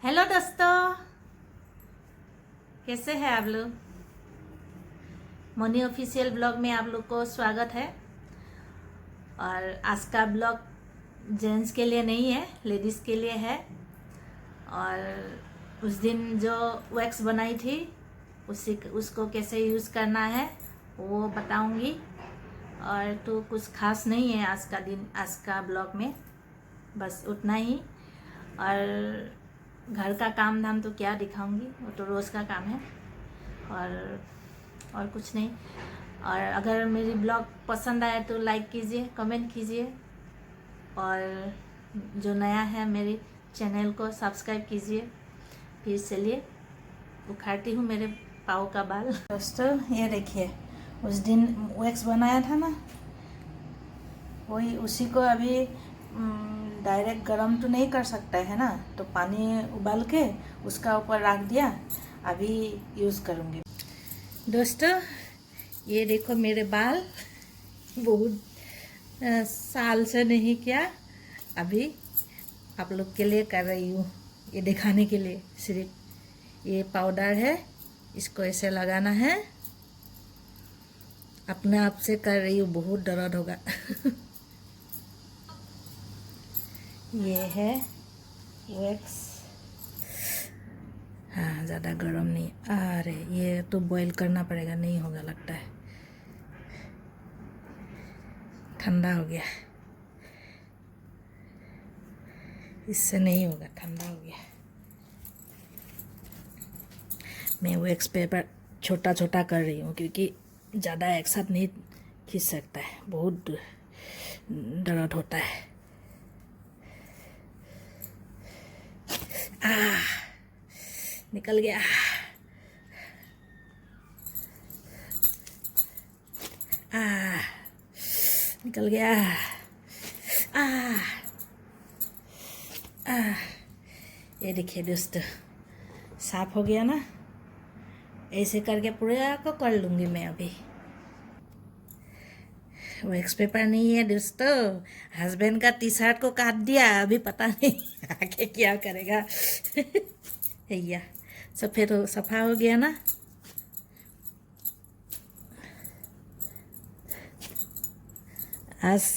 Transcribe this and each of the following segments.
Hello दोस्तों, कैसे हैं आप लोग। मोनी ऑफिशियल ब्लॉग में आप लोग को स्वागत है। और आज का ब्लॉग जेंट्स के लिए नहीं है, लेडीज़ के लिए है। और उस दिन जो वैक्स बनाई थी उसको कैसे यूज़ करना है वो बताऊंगी। और तो कुछ खास नहीं है आज का ब्लॉग में, बस उतना ही। और घर का काम धाम तो क्या दिखाऊंगी, वो तो रोज़ का काम है। और कुछ नहीं। और अगर मेरी ब्लॉग पसंद आए तो लाइक कीजिए, कमेंट कीजिए। और जो नया है मेरे चैनल को सब्सक्राइब कीजिए। फिर चलिए उखाड़ती हूँ मेरे पाँव का बाल। दोस्तों ये देखिए, उस दिन वैक्स बनाया था ना, वही उसी को अभी डायरेक्ट गरम तो नहीं कर सकता है ना, तो पानी उबाल के उसका ऊपर रख दिया। अभी यूज़ करूँगी। दोस्तों ये देखो मेरे बाल, बहुत साल से नहीं किया, अभी आप लोग के लिए कर रही हूँ, ये दिखाने के लिए। सिर्फ ये पाउडर है, इसको ऐसे लगाना है। अपने आप से कर रही हूँ, बहुत दर्द होगा। ये है वैक्स। हाँ, ज़्यादा गर्म नहीं। अरे ये तो बॉईल करना पड़ेगा, नहीं होगा लगता है, ठंडा हो गया। इससे नहीं होगा, ठंडा हो गया। मैं वैक्स पेपर छोटा छोटा कर रही हूँ क्योंकि ज़्यादा एक साथ नहीं खींच सकता है, बहुत दर्द होता है। निकल गया। निकल गया। ये देखिए दोस्तों, साफ हो गया ना। ऐसे करके पूरा को कर लूँगी मैं अभी। वैक्स पेपर नहीं है दोस्तों, हस्बैंड का टी शर्ट को काट दिया, अभी पता नहीं आगे क्या करेगा। भैया सफ़ेद सफ़ा हो गया ना। आज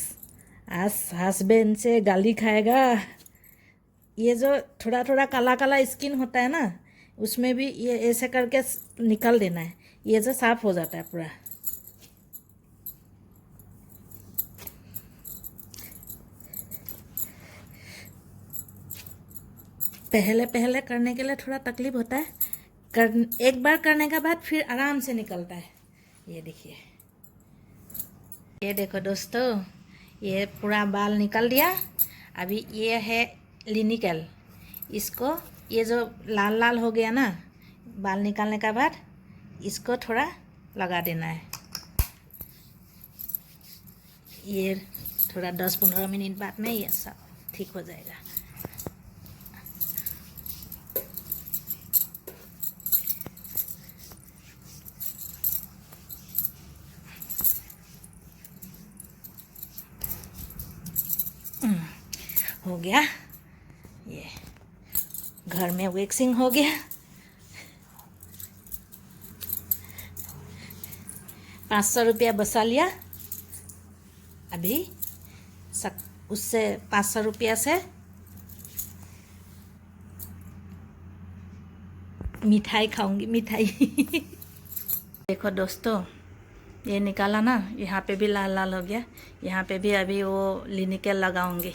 आज हस्बैंड से गाली खाएगा। ये जो थोड़ा थोड़ा काला काला स्किन होता है ना, उसमें भी ये ऐसे करके निकाल देना है, ये जो साफ हो जाता है पूरा। पहले पहले करने के लिए थोड़ा तकलीफ होता है, एक बार करने के बाद फिर आराम से निकलता है। ये देखिए, ये देखो दोस्तों, ये पूरा बाल निकल दिया। अभी ये है लिनिकल, इसको ये जो लाल लाल हो गया ना बाल निकालने के बाद, इसको थोड़ा लगा देना है। ये थोड़ा 10-15 मिनट बाद में ये सब ठीक हो जाएगा। हो गया, ये घर में वैक्सिंग हो गया। 500 रुपया बचा लिया। अभी उससे 500 रुपया से मिठाई खाऊंगी, मिठाई। देखो दोस्तों, ये निकाला ना, यहाँ पे भी लाल लाल हो गया, यहाँ पे भी अभी वो लिनिकल लगाऊंगी।